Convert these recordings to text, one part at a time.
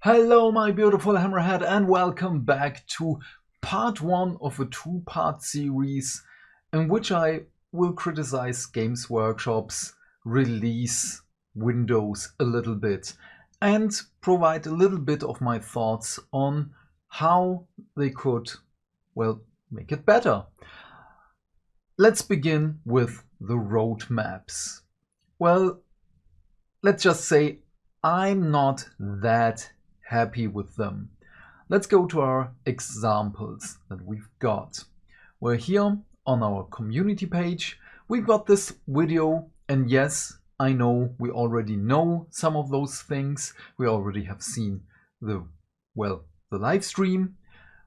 Hello my beautiful Hammerhead and welcome back to part 1 of a 2-part series in which I will criticize Games Workshop's release windows a little bit and provide a little bit of my thoughts on how they could, well, make it better. Let's begin with the roadmaps. Well, let's just say I'm not that happy with them. Let's go to our examples that we've got. We're here on our community page. We've got this video, and yes, I know we already know some of those things. We already have seen the live stream.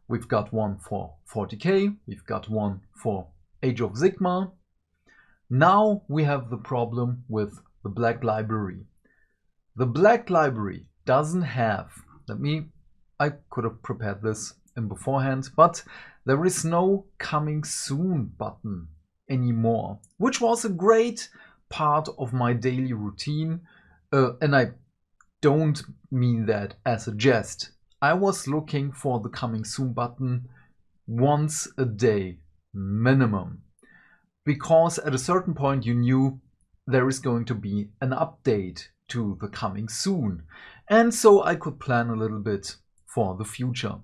We've got one for 40k, we've got one for Age of Sigmar. Now we have the problem with the Black Library. The Black Library doesn't have, I could have prepared this in beforehand, but there is no coming soon button anymore, which was a great part of my daily routine, and I don't mean that as a jest. I was looking for the coming soon button once a day minimum, because at a certain point you knew there is going to be an update to the coming soon, and so I could plan a little bit for the future.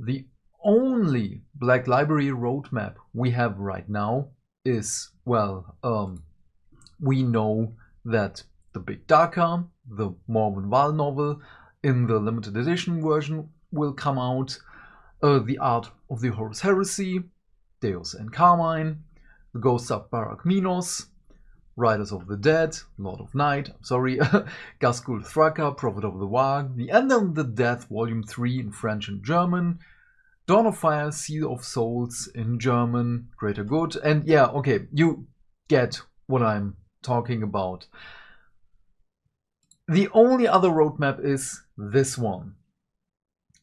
The only Black Library roadmap we have right now is, we know that the Big Darker, the Morven Val novel in the limited edition version, will come out, the Art of the Horus Heresy, Deus and Carmine, the Ghosts of Barak Minos, Riders of the Dead, Lord of Night, Gasgul Thraka, Prophet of the Varg, The End and the Death, Volume 3 in French and German, Dawn of Fire, Seal of Souls in German, Greater Good, and yeah, okay, you get what I'm talking about. The only other roadmap is this one.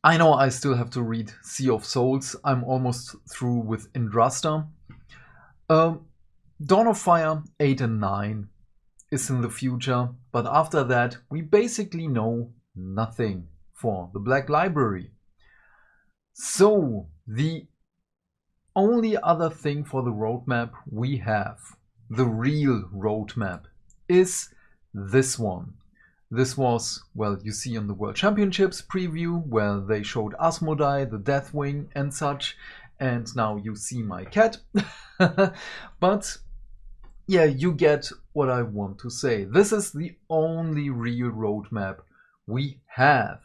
I know I still have to read Sea of Souls. I'm almost through with Indrasta. Dawn of Fire 8 and 9 is in the future, but after that we basically know nothing for the Black Library. So the only other thing for the roadmap we have, the real roadmap, is this one. This was, you see on the World Championships preview where they showed Asmodai, the Deathwing and such, and now you see my cat. But yeah, you get what I want to say. This is the only real roadmap we have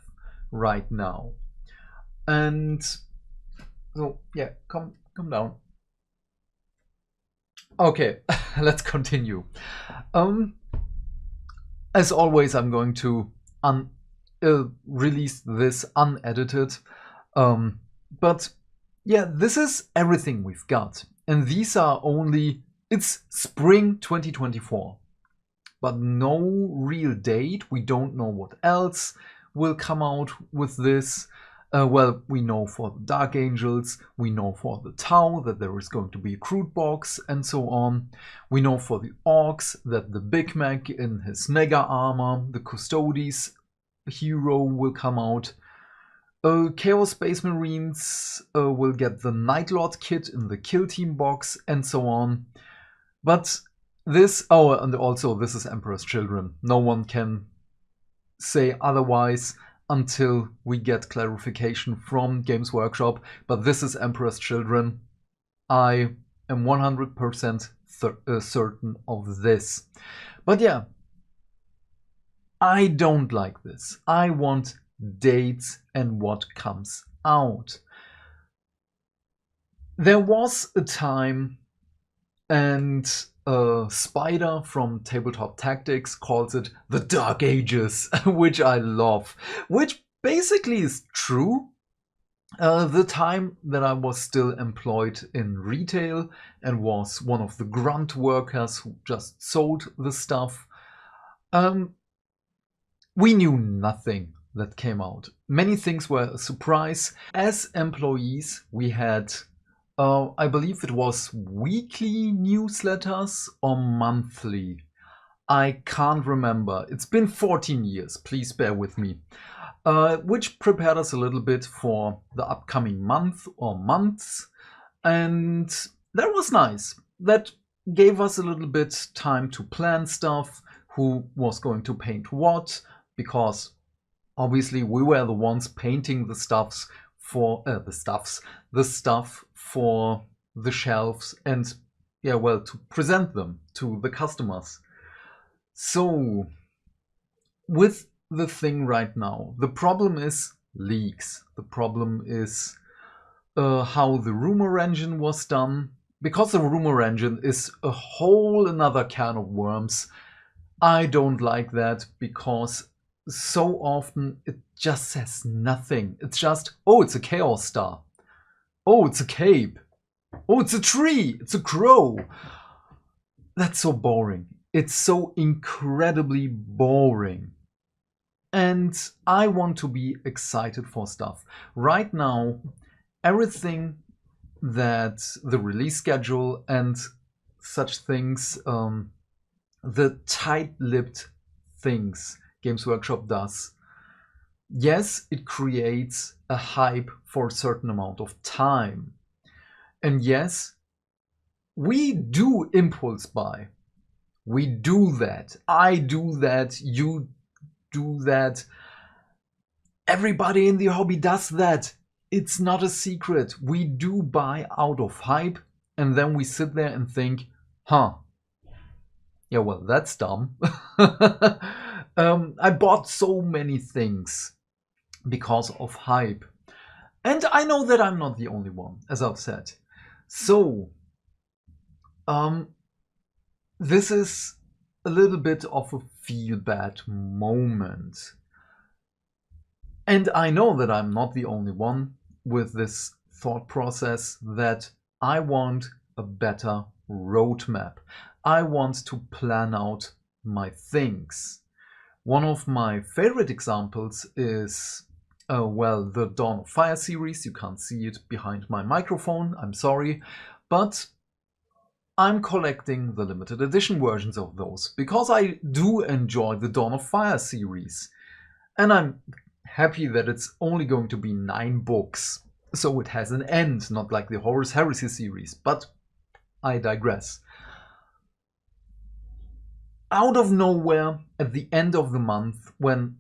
right now. And so yeah, come down. Okay, let's continue. As always, I'm going to release this unedited. But yeah, this is everything we've got. And these are only, it's spring 2024. But no real date. We don't know what else will come out with this. We know for the Dark Angels, we know for the Tau that there is going to be a crude box and so on. We know for the Orcs that the Big Mac in his mega armor, the Custodes hero, will come out. Chaos Space Marines will get the Night Lord kit in the Kill Team box and so on. But this, and also this is Emperor's Children. No one can say otherwise until we get clarification from Games Workshop, but this is Emperor's Children. I am 100% certain of this. But yeah, I don't like this. I want dates and what comes out. There was a time, and Spider from Tabletop Tactics calls it the Dark Ages, which I love, which basically is true. The time that I was still employed in retail and was one of the grunt workers who just sold the stuff, we knew nothing that came out. Many things were a surprise. As employees, we had I believe it was weekly newsletters or monthly. I can't remember. It's been 14 years, please bear with me. Which prepared us a little bit for the upcoming month or months. And that was nice. That gave us a little bit time to plan stuff, who was going to paint what, because obviously we were the ones painting the stuff for the shelves and yeah, well, to present them to the customers. So with the thing right now, the problem is leaks. The problem is how the rumor engine was done. Because the rumor engine is a whole another can of worms, I don't like that, because so often it just says nothing. It's just, oh, it's a chaos star. Oh, it's a cape. Oh, it's a tree. It's a crow. That's so boring. It's so incredibly boring. And I want to be excited for stuff. Right now, everything that the release schedule and such things, the tight-lipped things Games Workshop does, yes, it creates a hype for a certain amount of time. And yes, we do impulse buy. We do that. I do that. You do that. Everybody in the hobby does that. It's not a secret. We do buy out of hype, and then we sit there and think, huh, yeah, well, that's dumb. I bought so many things because of hype. And I know that I'm not the only one, as I've said. So, this is a little bit of a feel-bad moment. And I know that I'm not the only one with this thought process, that I want a better roadmap. I want to plan out my things. One of my favorite examples is, well, the Dawn of Fire series. You can't see it behind my microphone, I'm sorry, but I'm collecting the limited edition versions of those because I do enjoy the Dawn of Fire series. And I'm happy that it's only going to be 9 books, so it has an end, not like the Horus Heresy series, but I digress. Out of nowhere, at the end of the month, when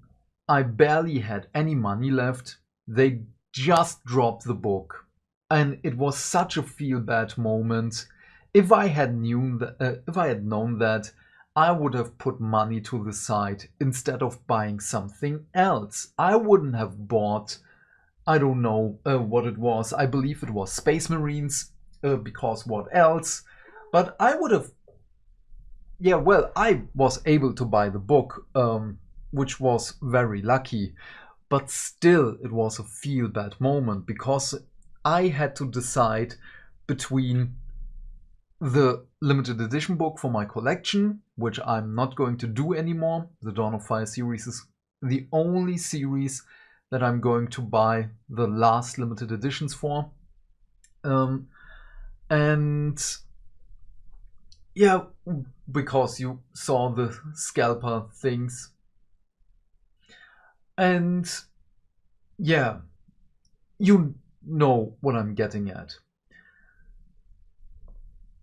I barely had any money left, they just dropped the book. And it was such a feel-bad moment. If I had known that, I would have put money to the side instead of buying something else. I wouldn't have bought, I don't know what it was. I believe it was Space Marines, because what else? But I would have, yeah, well, I was able to buy the book, which was very lucky. But still, it was a feel-bad moment because I had to decide between the limited edition book for my collection, which I'm not going to do anymore. The Dawn of Fire series is the only series that I'm going to buy the last limited editions for. And yeah, because you saw the scalper things. And yeah, you know what I'm getting at.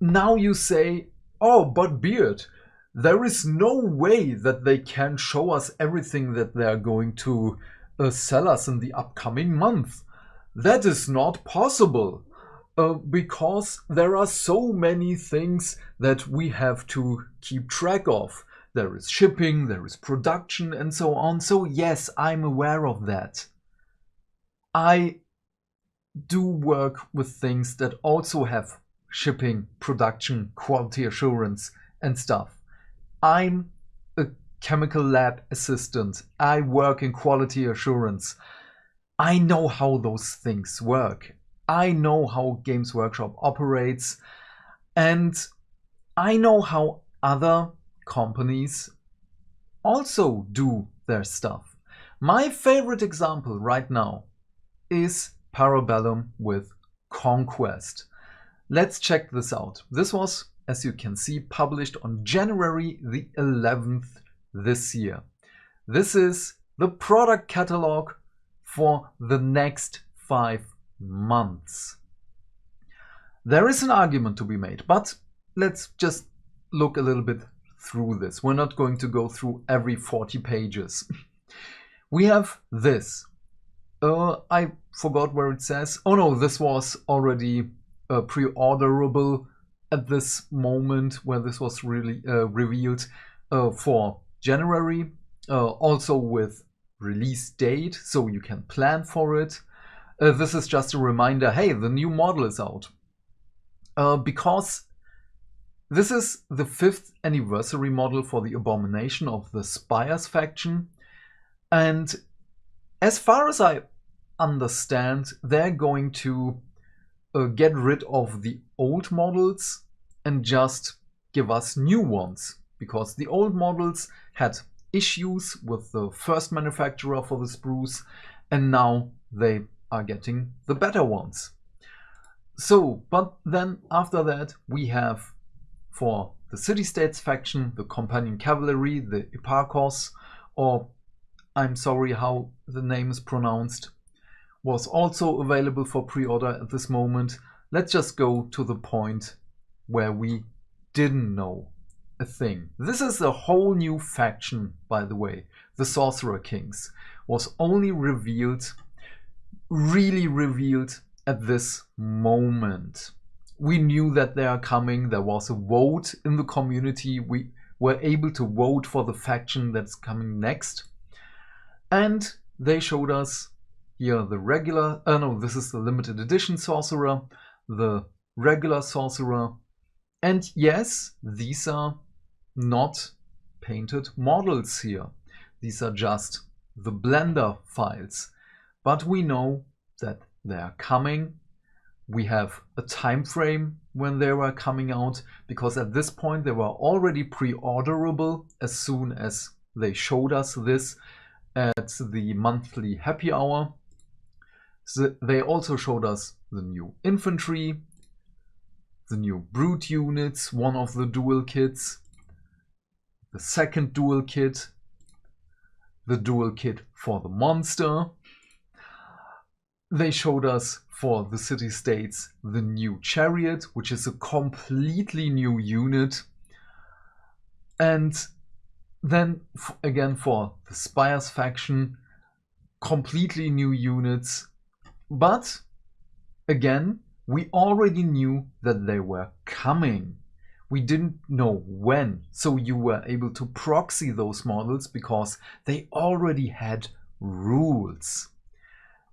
Now you say, oh, but Beard, there is no way that they can show us everything that they're going to sell us in the upcoming month. That is not possible, because there are so many things that we have to keep track of. There is shipping, there is production, and so on. So yes, I'm aware of that. I do work with things that also have shipping, production, quality assurance, and stuff. I'm a chemical lab assistant. I work in quality assurance. I know how those things work. I know how Games Workshop operates, and I know how other companies also do their stuff. My favorite example right now is Parabellum with Conquest. Let's check this out. This was as you can see, published on January the 11th this year. This is the product catalog for the next 5 months. There is an argument to be made, but let's just look a little bit through this. We're not going to go through every 40 pages. We have this. I forgot where it says. Oh no, this was already pre-orderable at this moment where this was really revealed for January. Also with release date, so you can plan for it. This is just a reminder, hey, the new model is out. Because this is the 5th anniversary model for the Abomination of the Spires faction. And as far as I understand, they're going to get rid of the old models and just give us new ones. Because the old models had issues with the first manufacturer for the sprues, and now they are getting the better ones. So, but then after that we have for the City-States faction, the Companion Cavalry, the Eparchos, or I'm sorry how the name is pronounced, was also available for pre-order at this moment. Let's just go to the point where we didn't know a thing. This is a whole new faction, by the way. The Sorcerer Kings was only revealed, really revealed at this moment. We knew that they are coming. There was a vote in the community. We were able to vote for the faction that's coming next. And they showed us here the regular, no, this is the limited edition Sorcerer, the regular Sorcerer. And yes, these are not painted models here. These are just the Blender files. But we know that they are coming. We have a time frame when they were coming out, because at this point they were already pre-orderable as soon as they showed us this at the monthly happy hour. So they also showed us the new infantry, the new brute units, one of the dual kits, the second dual kit, the dual kit for the monster. They showed us for the City-States the new chariot, which is a completely new unit. And then again for the Spires faction, completely new units. But again, we already knew that they were coming. We didn't know when, so you were able to proxy those models because they already had rules.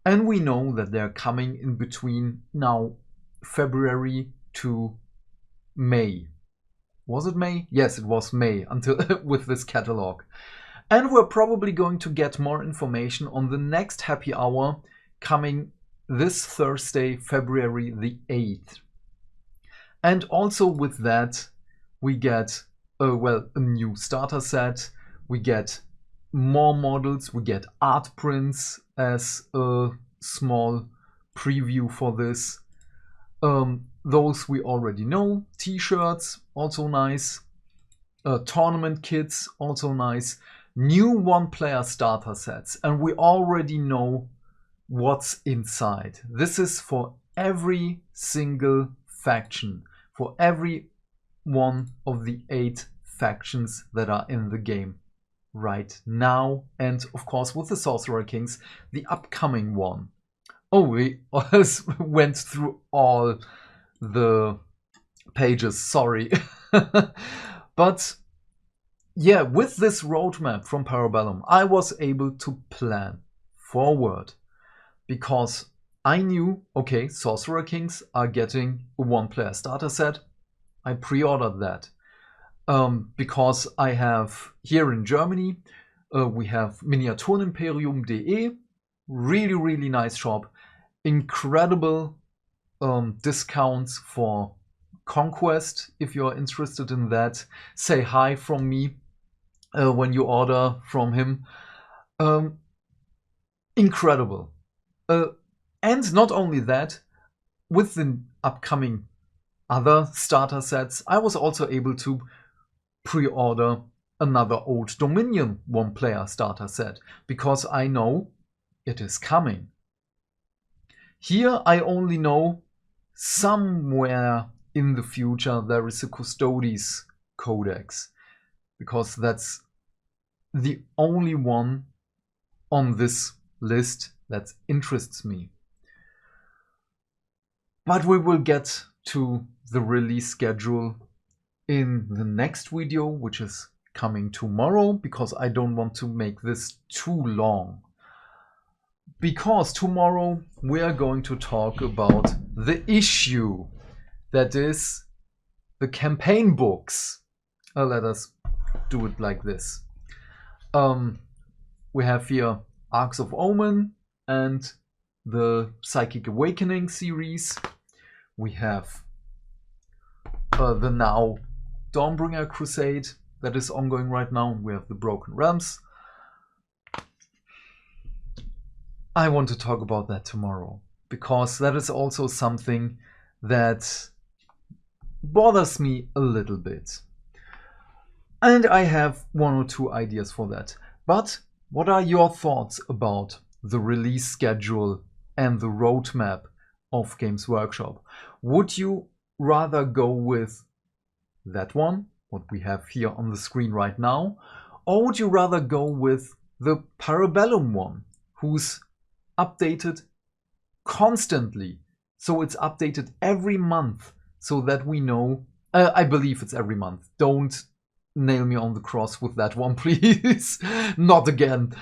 And we know that they're coming in between now February to May. Was it May? Yes, it was May until with this catalog. And we're probably going to get more information on the next happy hour coming this Thursday, February the 8th. And also with that, we get a new starter set. We get more models. We get art prints as a small preview for this. Those we already know. T-shirts, also nice. Tournament kits, also nice. New one-player starter sets. And we already know what's inside. This is for every single faction. For every one of the 8 factions that are in the game right now, and of course with the Sorcerer Kings, the upcoming one. Oh, we went through all the pages, sorry. But yeah, with this roadmap from Parabellum, I was able to plan forward because I knew, okay, Sorcerer Kings are getting a one-player starter set. I pre-ordered that because I have here in Germany, we have Miniaturimperium.de, really nice shop, incredible discounts for Conquest. If you're interested in that, say hi from me when you order from him. Incredible. And not only that, with the upcoming other starter sets, I was also able to pre-order another Old Dominion one-player starter set, because I know it is coming. Here I only know somewhere in the future there is a Custodes codex, because that's the only one on this list that interests me. But we will get to the release schedule in the next video, which is coming tomorrow, because I don't want to make this too long. Because tomorrow we are going to talk about the issue, that is the campaign books. Let us do it like this. We have here Arcs of Omen and the Psychic Awakening series. We have the now Dawnbringer Crusade that is ongoing right now. We have the Broken Realms. I want to talk about that tomorrow, because that is also something that bothers me a little bit. And I have one or two ideas for that. But what are your thoughts about the release schedule and the roadmap of Games Workshop? Would you rather go with that one, what we have here on the screen right now, or would you rather go with the Parabellum one, who's updated constantly? So it's updated every month, so that we know, I believe it's every month. Don't nail me on the cross with that one, please. Not again.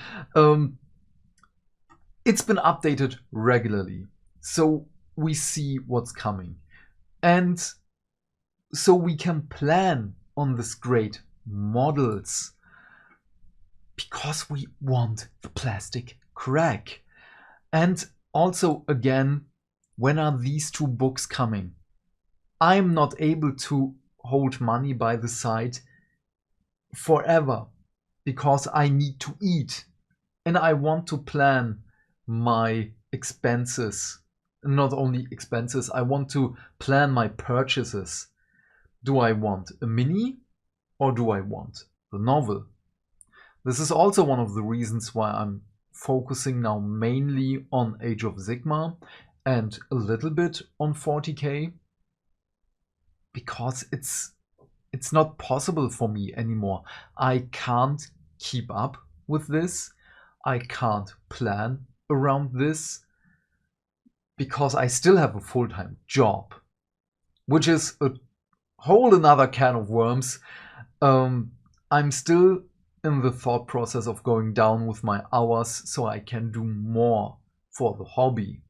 It's been updated regularly, so we see what's coming. And so we can plan on this great models, because we want the plastic crack. And also, again, when are these two books coming? I'm not able to hold money by the side forever, because I need to eat. And I want to plan my expenses. Not only expenses, I want to plan my purchases. Do I want a mini, or do I want the novel? This is also one of the reasons why I'm focusing now mainly on Age of Sigmar and a little bit on 40k, because it's not possible for me anymore. I can't keep up with this. I can't plan around this, because I still have a full-time job, which is a whole another can of worms. I'm still in the thought process of going down with my hours so I can do more for the hobby.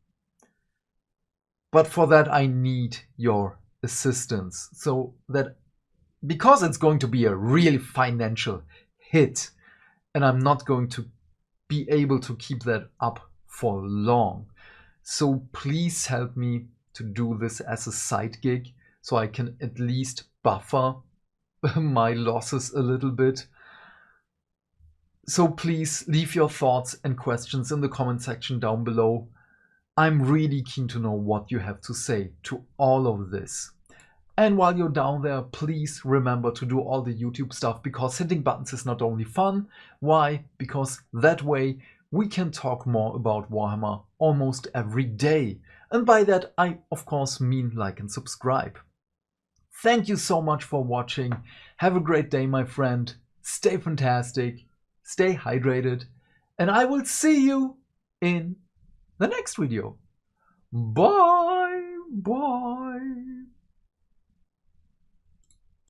But for that I need your assistance, so that, because it's going to be a really financial hit and I'm not going to be able to keep that up for long. So please help me to do this as a side gig, so I can at least buffer my losses a little bit. So please leave your thoughts and questions in the comment section down below. I'm really keen to know what you have to say to all of this. And while you're down there, please remember to do all the YouTube stuff, because hitting buttons is not only fun. Why? Because that way we can talk more about Warhammer almost every day. And by that I of course mean like and subscribe. Thank you so much for watching. Have a great day, my friend. Stay fantastic, stay hydrated, and I will see you in the next video. Bye! Bye!